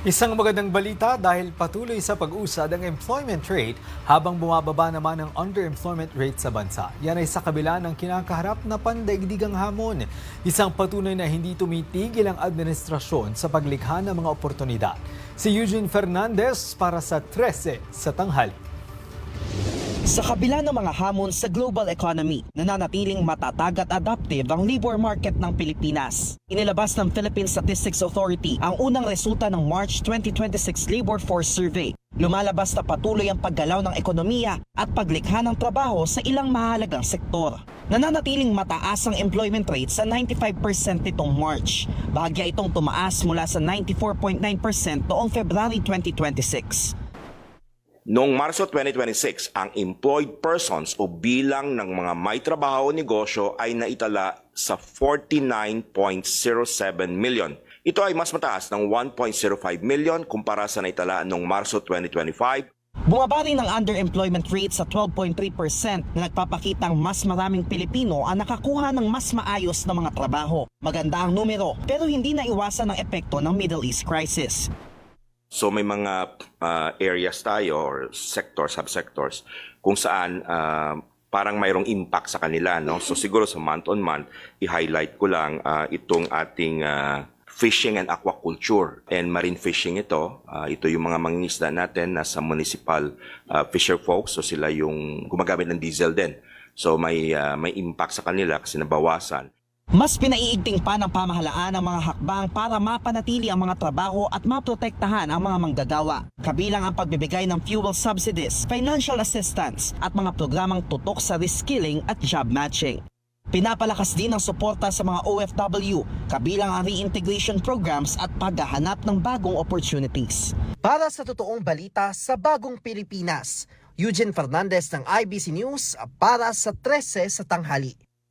Isang magandang balita dahil patuloy sa pag-usad ang employment rate habang bumababa naman ang underemployment rate sa bansa. Yan ay sa kabila ng kinakaharap na pandaigdigang hamon. Isang patunay na hindi tumitigil ang administrasyon sa paglikha ng mga oportunidad. Si Eugene Fernandez para sa 13 sa tanghali. Sa kabila ng mga hamon sa global economy, nananatiling matatag at adaptive ang labor market ng Pilipinas. Inilabas ng Philippine Statistics Authority ang unang resulta ng March 2026 Labor Force Survey. Lumalabas na patuloy ang paggalaw ng ekonomiya at paglikha ng trabaho sa ilang mahalagang sektor. Nananatiling mataas ang employment rate sa 95% nitong March. Bahagya itong tumaas mula sa 94.9% noong February 2026. Noong Marso 2026, ang employed persons o bilang ng mga may trabaho o negosyo ay naitala sa 49.07 million. Ito ay mas mataas ng 1.05 million kumpara sa naitala noong Marso 2025. Bumaba rin ang underemployment rate sa 12.3% na nagpapakitang mas maraming Pilipino ang nakakuha ng mas maayos na mga trabaho. Maganda ang numero pero hindi naiwasan ang epekto ng Middle East crisis. So may mga areas tayo or sectors, subsectors kung saan parang mayroong impact sa kanila, no? So siguro sa month on month, i-highlight ko lang itong ating fishing and aquaculture and marine fishing ito. Ito yung mga mangingisda natin na sa municipal fisher folks, so sila yung gumagamit ng diesel din. So may impact sa kanila kasi nabawasan. Mas pinaiigting pa ng pamahalaan ang mga hakbang para mapanatili ang mga trabaho at maprotektahan ang mga manggagawa. Kabilang ang pagbibigay ng fuel subsidies, financial assistance at mga programang tutok sa reskilling at job matching. Pinapalakas din ang suporta sa mga OFW, kabilang ang reintegration programs at paghahanap ng bagong opportunities. Para sa totoong balita sa Bagong Pilipinas, Eugene Fernandez ng IBC News para sa 13 sa tanghali.